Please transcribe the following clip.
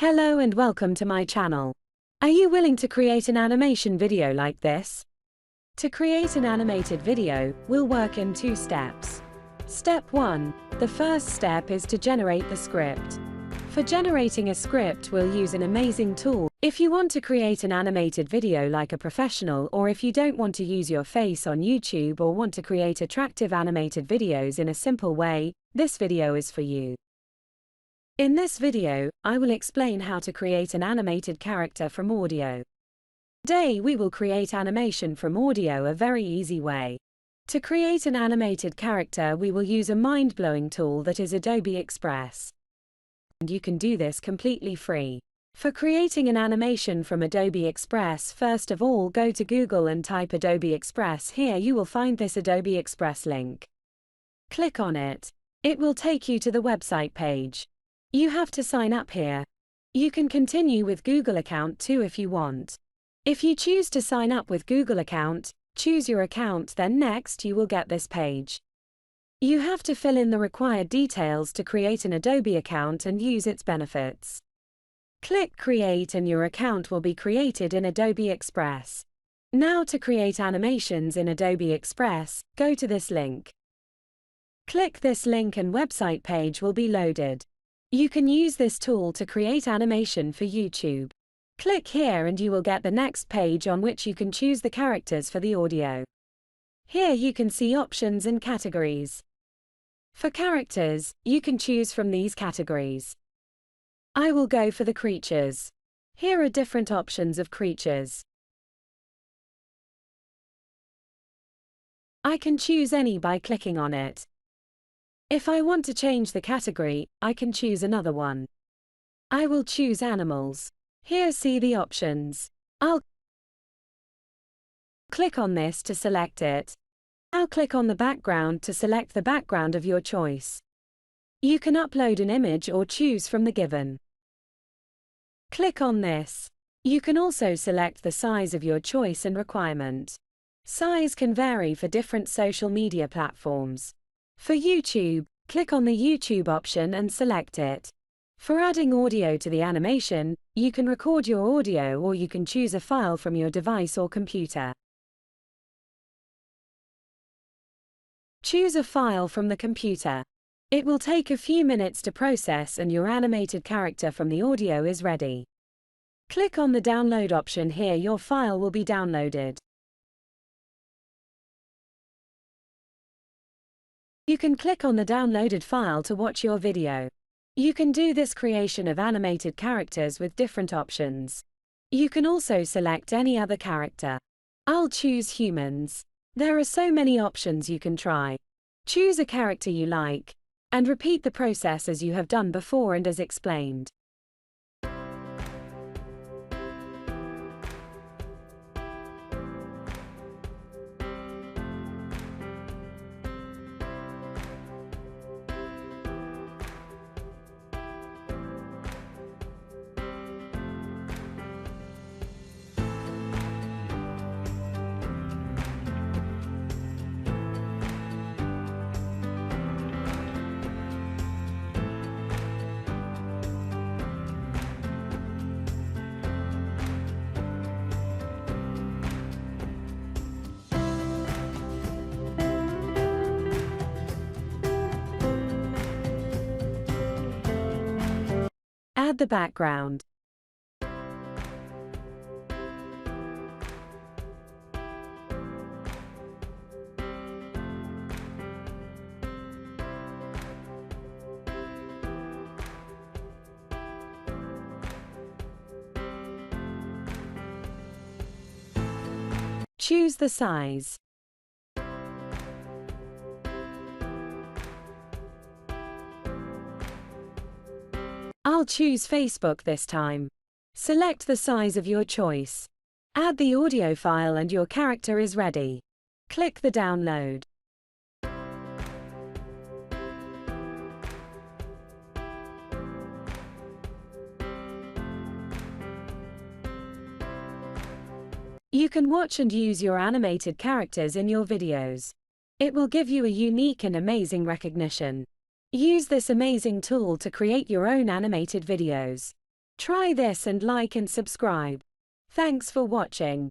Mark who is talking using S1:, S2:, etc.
S1: Hello and welcome to my channel. Are you willing to create an animation video like this? To create an animated video, we'll work in 2 steps. Step 1. The first step is to generate the script. For generating a script, we'll use an amazing tool. If you want to create an animated video like a professional, or if you don't want to use your face on YouTube or want to create attractive animated videos in a simple way, this video is for you. In this video, I will explain how to create an animated character from audio. Today we will create animation from audio a very easy way. To create an animated character, we will use a mind-blowing tool that is Adobe Express. And you can do this completely free. For creating an animation from Adobe Express, first of all go to Google and type Adobe Express. Here you will find this Adobe Express link. Click on it. It will take you to the website page. You have to sign up here. You can continue with Google account too if you want. If you choose to sign up with Google account, choose your account, then next you will get this page. You have to fill in the required details to create an Adobe account and use its benefits. Click Create and your account will be created in Adobe Express. Now to create animations in Adobe Express, go to this link. Click this link and website page will be loaded. You can use this tool to create animation for YouTube. Click here and you will get the next page on which you can choose the characters for the audio. Here you can see options and categories. For characters, you can choose from these categories. I will go for the creatures. Here are different options of creatures. I can choose any by clicking on it. If I want to change the category, I can choose another one. I will choose animals. Here see the options. I'll click on this to select it. Now click on the background to select the background of your choice. You can upload an image or choose from the given. Click on this. You can also select the size of your choice and requirement. Size can vary for different social media platforms. For YouTube, click on the YouTube option and select it. For adding audio to the animation, you can record your audio or you can choose a file from your device or computer. Choose a file from the computer. It will take a few minutes to process and your animated character from the audio is ready. Click on the download option. Here your file will be downloaded. You can click on the downloaded file to watch your video. You can do this creation of animated characters with different options. You can also select any other character. I'll choose humans. There are so many options you can try. Choose a character you like, and repeat the process as you have done before and as explained. Add the background. Choose the size. I'll choose Facebook this time. Select the size of your choice. Add the audio file and your character is ready. Click the download. You can watch and use your animated characters in your videos. It will give you a unique and amazing recognition. Use this amazing tool to create your own animated videos. Try this and like and subscribe. Thanks for watching.